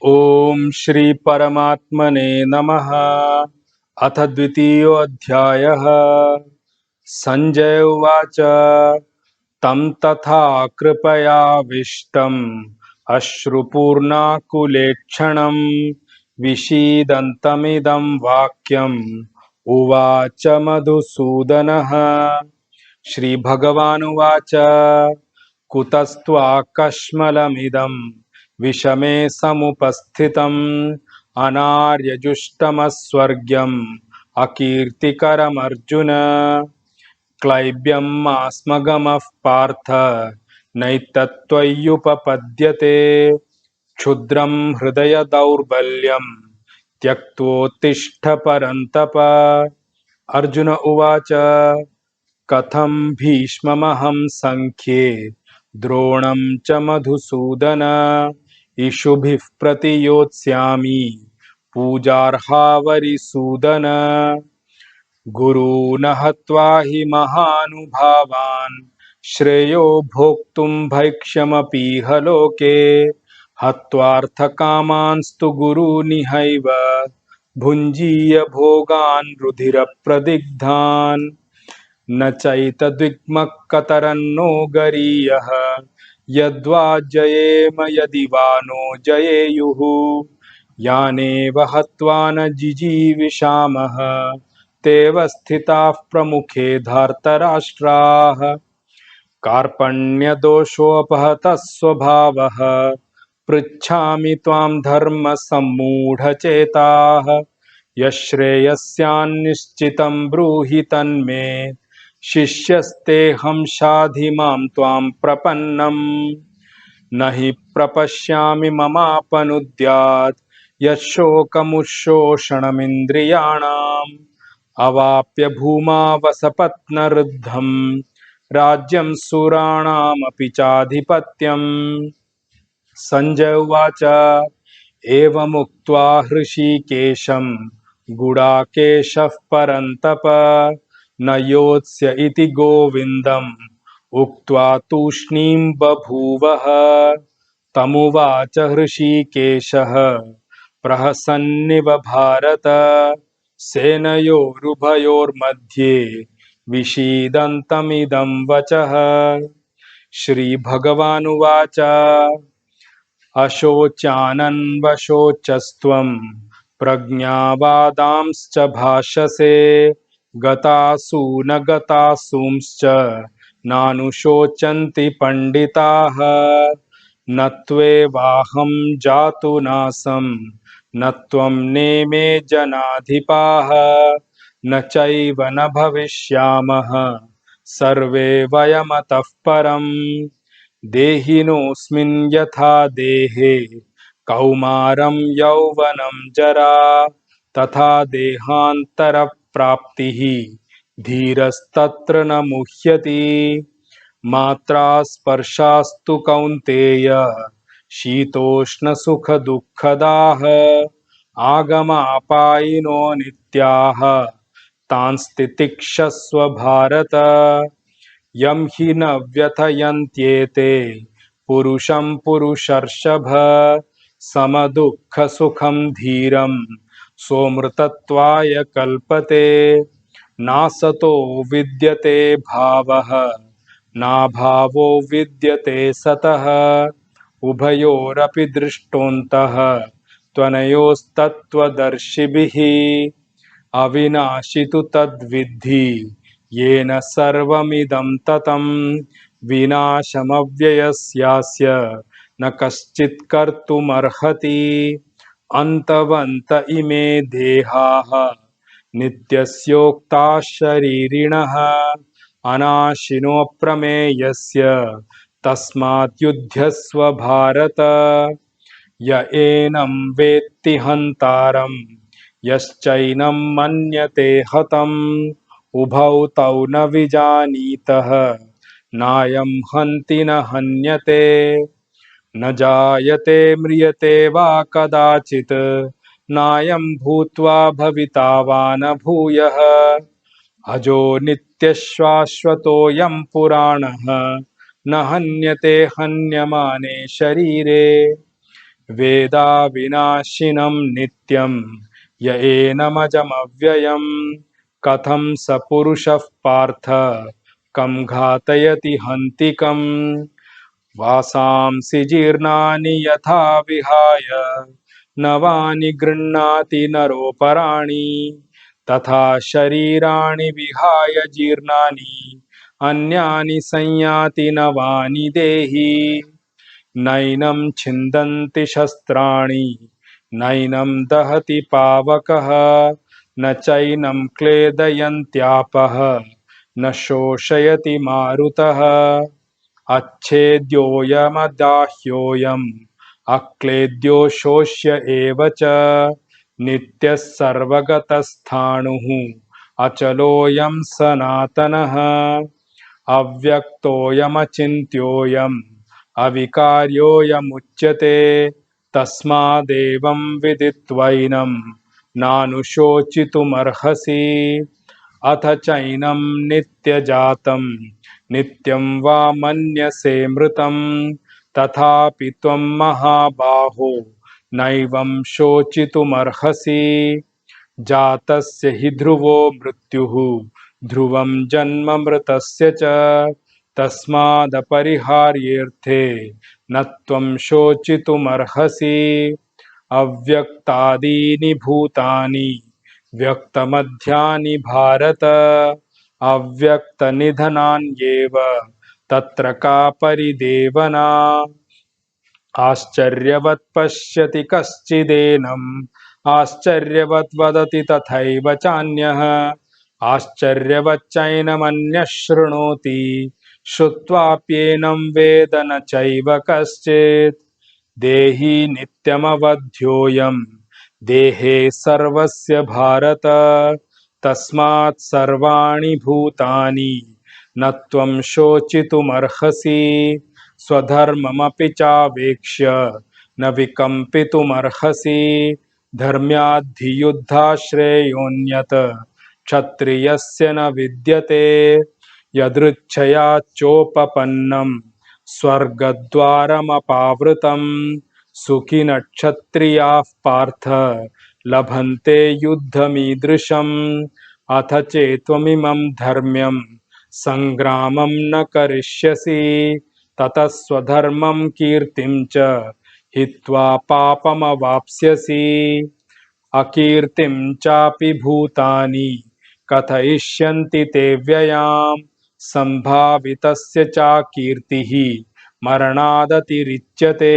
ओम श्री परमात्मने नमः। अथ द्वितीयोऽध्यायः। संजय उवाच तं तथा कृपयाविष्टम् अश्रुपूर्णाकुलेक्षणं विषीदन्तमिदं वाक्यम् उवाच मधुसूदनः। श्रीभगवानुवाच कुतस्त्वाकश्मलमिदं विषमे समुपस्थितम् अनार्यजुष्टमस्वर्ग्यम् अकीर्तिकरमर्जुन। क्लैब्यमास्मगमः पार्थ नैतत्त्वय्युपपद्यते। क्षुद्रं हृदय दौर्बल्यं त्यक्तोत्तिष्ठ परन्तप। अर्जुन उवाच कथं भीष्ममहं संख्ये द्रोणं च मधुसूदन इषुभिः प्रतियोत्स्यामि पूजार्हावरिसूदन। गुरून् हत्वा हि महानुभावान् श्रेयो भोक्तुं भैक्ष्यमपीह लोके। हत्वार्थकामांस्तु गुरूनिहैव भुञ्जीय भोगान् रुधिरप्रदिग्धान्। न चैतद्विग्मः गरीयः यद्वा जयेम यदि वा नो जयेयुः। यानेव हत्वा न जिजीविषामः तेव स्थिताः प्रमुखे धार्तराष्ट्राः। कार्पण्यदोषोपहतः स्वभावः पृच्छामि त्वां धर्मसम्मूढचेताः। यश्रेयस्यान्निश्चितं ब्रूहि तन्मे शिष्यस्तेऽहं शाधि मां त्वां प्रपन्नम्। न हि प्रपश्यामि ममापनुद्यात् यशोकमुच्छोषणमिन्द्रियाणाम्। अवाप्य भूमा वसपत्नवृद्धं राज्यं सुराणामपि चाधिपत्यम्। संजय उवाच एवमुक्त्वा हृषीकेशं गुडाकेशः परन्तप न योत्स्य इति गोविन्दम् उक्त्वा तूष्णीं बभूवः। तमुवाच हृषीकेशः प्रहसन्निव भारत सेनयोरुभयोर्मध्ये विषीदन्तमिदं वचः। श्रीभगवानुवाच अशोच्यानन्वशोचस्त्वं प्रज्ञावादांश्च भाषसे गतासु न गतासूंश्च नानुशोचन्ति पंडिताः। न त्वेवाहं जातु नासं न त्वं नेमे जनाधिपाः न चैव न भविष्यामः सर्वे वयमतः परम्। देहिनोऽस्मिन् यथा देहे कौमारं यौवनं जरा तथा देहान्तरप्राप्तिः धीरस्तत्र न मुह्यति। मात्रा स्पर्शास्तु कौन्तेय शीतोष्णसुखदुःखदाः आगमापायिनो नित्याः तांस्तितिक्षस्व भारत। यं हि न व्यथयन्त्येते पुरुषं पुरुषर्षभ समदुःखसुखं धीरं सोमृतत्वाय कल्पते। नासतो विद्यते भावः नाभावो विद्यते सतः उभयोरपि दृष्टोऽन्तः त्वनयोस्तत्त्वदर्शिभिः। अविनाशि तु तद्विद्धि येन सर्वमिदं ततं विनाशमव्ययस्यास्य न कश्चित् कर्तुमर्हति। अन्तवन्त इमे देहाः नित्यस्योक्ताः शरीरिणः अनाशिनो प्रमेयस्य तस्मात् युध्यस्व भारत। य एनं वेत्ति हन्तारं यश्चैनं मन्यते हतम् उभौ तौ न विजानीतः नायं हन्ति न हन्यते। न जायते म्रियते वा कदाचित् नायं भूत्वा भविता वा न भूयः। अजो नित्यश्शाश्वतोऽयं पुराणः न हन्यते हन्यमाने शरीरे। वेदाविनाशिनं नित्यं य एनमजमव्ययं कथं स पुरुषः पार्थ कं घातयति हन्तिकम् वासांसि जीर्णानि यथा विहाय नवानि गृह्णाति नरोपराणि तथा शरीराणि विहाय जीर्णानि अन्यानि संयाति नवानि देहि नैनं छिन्दन्ति शस्त्राणि नैनं दहति पावकः न चैनं क्लेदयन्त्यापः न शोषयति मारुतः अच्छेद्योऽयमदाह्योऽयम् अक्लेद्यो शोष्य एव च नित्यः सर्वगतस्थाणुः अचलोऽयं सनातनः अव्यक्तोऽयमचिन्त्योऽयम् अविकार्योऽयमुच्यते तस्मादेवं विदित्वैनं नानुशोचितुमर्हसि अथ चैनं नित्यजातं नित्यं वा मन्यसे मृतं तथापि त्वं महाबाहो नैवं शोचितुमर्हसि जातस्य हि ध्रुवो मृत्युः ध्रुवं जन्म मृतस्य च तस्मादपरिहार्येऽर्थे न त्वं शोचितुमर्हसि अव्यक्तादीनि भूतानि व्यक्तमध्यानि भारत अव्यक्तनिधनान्येव तत्र का परिदेवना आश्चर्यवत् पश्यति कश्चिदेनम् आश्चर्यवत् वदति तथैव चान्यः आश्चर्यवच्चैनमन्यः शृणोति श्रुत्वाप्येनं वेद न चैव कश्चित् देहि नित्यमवध्योऽयं देहे सर्वस्य भारत तस्मात् सर्वाणि भूतानि न त्वं शोचितुमर्हसि स्वधर्ममपि चावेक्ष्य न विकम्पितुमर्हसि धर्म्याद्धियुद्धाश्रेयोऽन्यत् क्षत्रियस्य न विद्यते यदृच्छया चोपपन्नं स्वर्गद्वारमपावृतं सुखिनः क्षत्रियाः पार्थ लभन्ते युद्धमीदृशम् अथ चेत्त्वमिमं धर्म्यं संग्रामं न करिष्यसि ततः स्वधर्मं कीर्तिं च हित्वा पापमवाप्स्यसि अकीर्तिं चापि भूतानि कथयिष्यन्ति ते व्ययां सम्भावितस्य चाकीर्तिः मरणादतिरिच्यते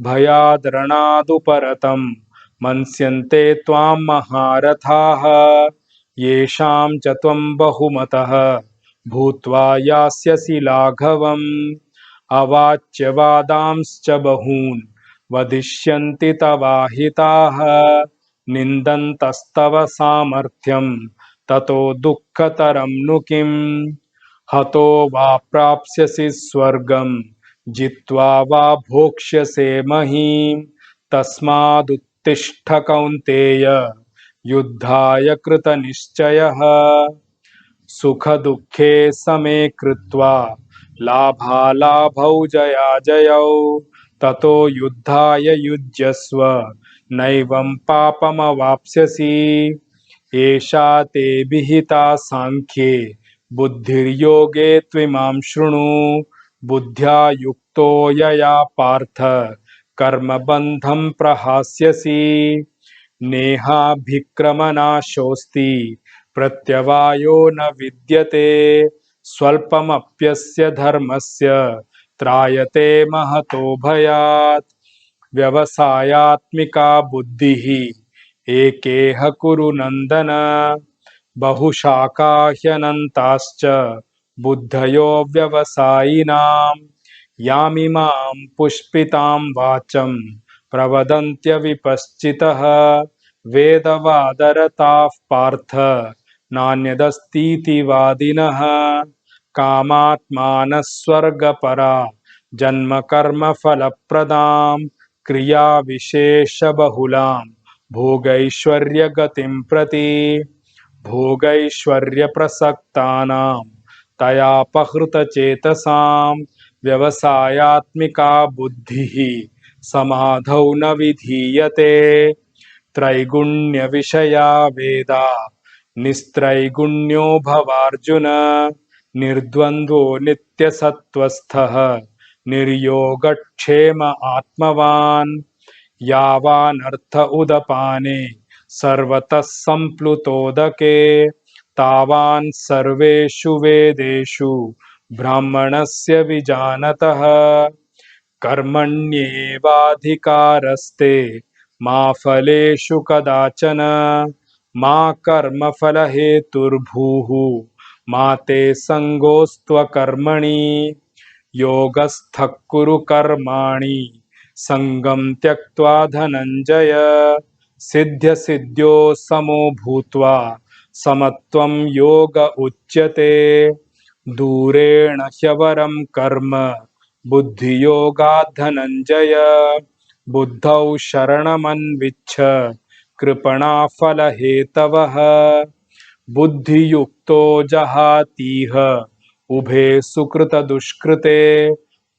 भयाद् रणादुपरतं मन्स्यन्ते त्वां महारथाः येषां च त्वं बहुमतः भूत्वा यास्यसि लाघवम् अवाच्य वादांश्च बहून् वदिष्यन्ति तवाहिताः निन्दन्तस्तव सामर्थ्यं ततो दुःखतरं नु किम् हतो वा प्राप्स्यसि स्वर्गं जित्वा वा भोक्ष्यसे महीम् तस्मादुत्तिष्ठ कौन्तेय युद्धाय कृतनिश्चयः सुखदुःखे समे कृत्वा लाभालाभौ जयाजयौ ततो युद्धाय युज्यस्व नैवं पापमवाप्स्यसि एषा ते विहिता सांख्ये बुद्धिर्योगे त्विमां शृणु बुद्ध्या युक्तो यया पार्थ कर्मबन्धं प्रहास्यसि नेहाभिक्रमनाशोऽस्ति प्रत्यवायो न विद्यते स्वल्पमप्यस्य धर्मस्य त्रायते महतो भयात् व्यवसायात्मिका बुद्धिः एकेह कुरु नन्दन बहुशाखा ह्यनन्ताश्च बुद्धयो व्यवसायिनां यामिमां पुष्पितां वाचं प्रवदन्त्यविपश्चितः वेदवादरताः पार्थ नान्यदस्तीति वादिनः कामात्मानः स्वर्गपरा जन्मकर्मफलप्रदां क्रियाविशेषबहुलां भोगैश्वर्यगतिं प्रति भोगैश्वर्यप्रसक्तानां तयापहृतचेतसां व्यवसायात्मिका बुद्धिः समाधौ न विधीयते। त्रैगुण्यविषया वेदा निस्त्रैगुण्यो भवार्जुन। निर्द्वन्द्वो नित्यसत्त्वस्थः निर्योगक्षेम आत्मवान्। यावानर्थ उदपाने सर्वतः सम्प्लुतोदके तावान् सर्वेषु वेदेषु ब्राह्मणस्य विजानतः। कर्मण्येवाधिकारस्ते मा फलेषु कदाचन। मा कर्मफलहेतुर्भूः मा ते सङ्गोऽस्त्वकर्मणि। योगस्थः कुरु कर्माणि संगं त्यक्त्वा धनञ्जय। सिद्ध्यसिद्ध्यो समो भूत्वा समत्वं योग उच्यते। दूरेण ह्यवरं कर्म बुद्धियोगात् धनञ्जय। बुद्धौ शरणमन्विच्छ कृपणाः फलहेतवः। बुद्धियुक्तो जहातीह उभे सुकृतदुष्कृते।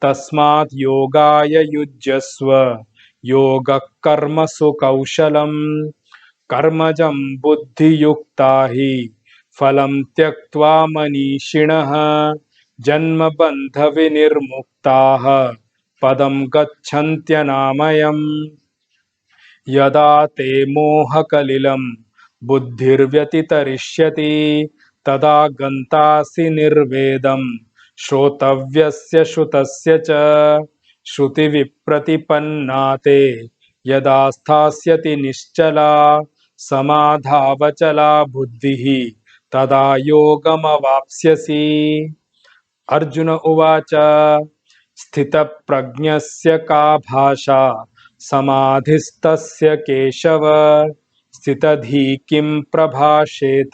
तस्मात् योगाय युज्यस्व योगः कर्मसु कौशलम्। कर्मजं बुद्धियुक्ता हि फलं त्यक्त्वा मनीषिणः जन्मबन्धविनिर्मुक्ताः पदं गच्छन्त्यनामयम्। यदा ते मोहकलिलं बुद्धिर्व्यतितरिष्यति तदा गन्तासि निर्वेदं श्रोतव्यस्य श्रुतस्य च। श्रुतिविप्रतिपन्ना ते यदा स्थास्यति निश्चला समाधावचला बुद्धिः तदा योगमवाप्स्यसि। अर्जुन उवाच स्थितप्रज्ञस्य का भाषा समाधिस्तस्य केशव। स्थितधि किं प्रभाषेत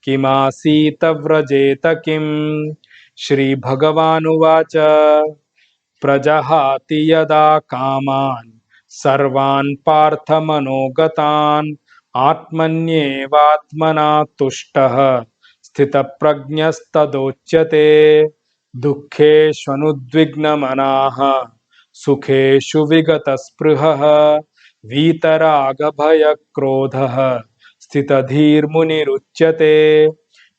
किमासीत व्रजेत किम्। श्रीभगवानुवाच प्रजहाति यदा कामान् सर्वान् पार्थमनोगतान् आत्मन्येवात्मना तुष्टः स्थितप्रज्ञस्तदोच्यते। दुःखेष्वनुद्विग्नमनाः सुखेषु विगतस्पृहः वीतरागभयक्रोधः स्थितधीर्मुनिरुच्यते।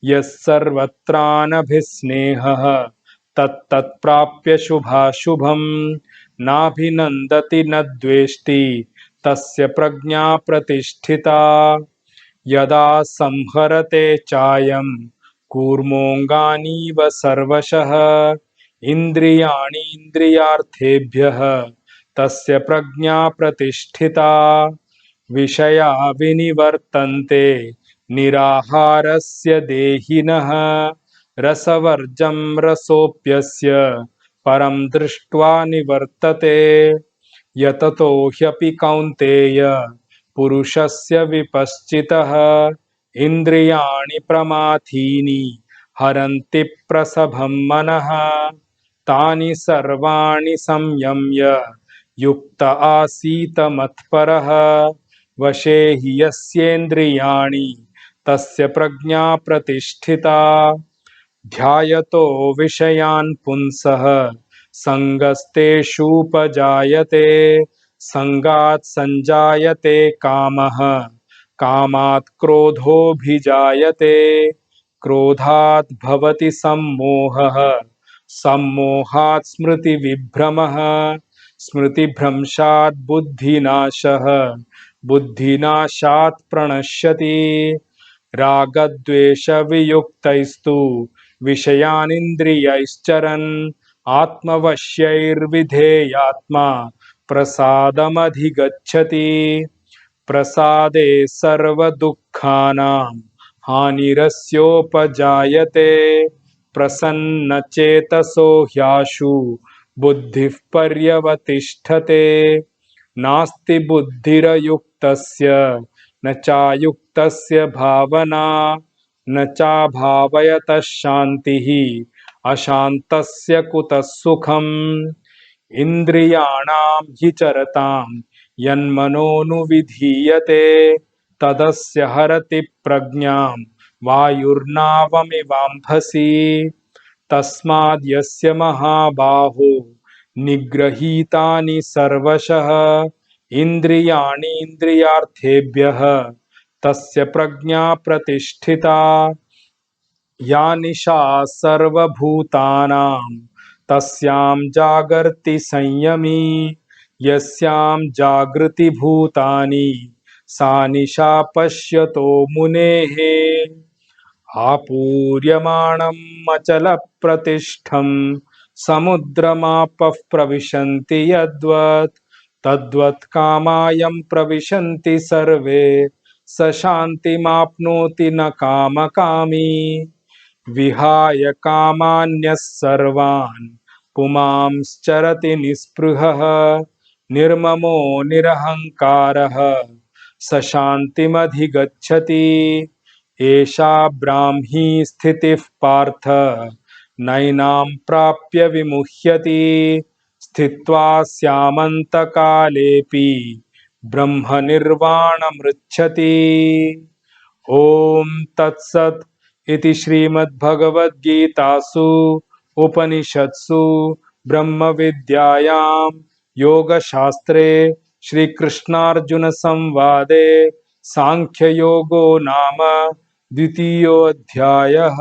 यः सर्वत्रानभिस्नेहः तत्तत्प्राप्य शुभाशुभम् नाभिनन्दति न द्वेष्टि तस्य प्रज्ञा प्रतिष्ठिता। यदा संहरते चायं कूर्मोऽङ्गानीव सर्वशः इन्द्रियाणीन्द्रियार्थेभ्यः तस्य प्रज्ञा प्रतिष्ठिता। विषया विनिवर्तन्ते निराहारस्य देहिनः रसवर्जं रसोऽप्यस्य परं दृष्ट्वा निवर्तते। यततो ह्यपि कौन्तेय पुरुषस्य विपश्चितः इन्द्रियाणि प्रमाथीनि हरन्ति प्रसभं मनः। तानि सर्वाणि संयम्य युक्त आसीत मत्परः वशे हि यस्येन्द्रियाणि तस्य प्रज्ञा प्रतिष्ठिता। ध्यायतो विषयान् पुंसः सङ्गस्तेषूपजायते। सङ्गात् सञ्जायते कामः कामात् क्रोधोऽभिजायते। क्रोधात् भवति सम्मोहः सम्मोहात् स्मृतिविभ्रमः स्मृतिभ्रंशात् बुद्धिनाशः बुद्धिनाशात् प्रणश्यति। रागद्वेषवियुक्तैस्तु विषयानिन्द्रियैश्चरन् आत्मवश्यैर्विधेयात्मा प्रसादमधिगच्छति। प्रसादे सर्वदुःखानां हानिरस्योपजायते। प्रसन्नचेतसो ह्याशु बुद्धिः पर्यवतिष्ठते। नास्ति बुद्धिरयुक्तस्य न चायुक्तस्य भावना न चाभावयतः शान्तिः अशान्तस्य कुतः सुखम्। इन्द्रियाणां हि चरतां यन्मनोनुविधीयते तदस्य हरति प्रज्ञां वायुर्नावमिवाम्भसि। तस्माद् यस्य महाबाहो निगृहीतानि सर्वशः इन्द्रियाणीन्द्रियार्थेभ्यः तस्य प्रज्ञा प्रतिष्ठिता या निशा सर्वभूतानां तस्यां जागर्ति संयमी यस्यां जागृति भूतानि सा निशा पश्यतो मुनेः आपूर्यमाणम् अचलप्रतिष्ठम् समुद्रमापः प्रविशन्ति यद्वत् तद्वत् कामायं प्रविशन्ति सर्वे स शान्तिमाप्नोति न कामकामी विहाय कामान्यः सर्वान् पुमांश्चरति निःस्पृहः निर्ममो निरहङ्कारः स शान्तिमधिगच्छति एषा ब्राह्मी स्थितिः पार्थ नैनां प्राप्य विमुह्यति स्थित्वा स्यामन्तकालेऽपि ब्रह्मनिर्वाणमृच्छति ॐ तत्सत् इति श्रीमद्भगवद्गीतासु उपनिषत्सु ब्रह्मविद्यायां योगशास्त्रे श्रीकृष्णार्जुनसंवादे सांख्ययोगो नाम द्वितीयोऽध्यायः।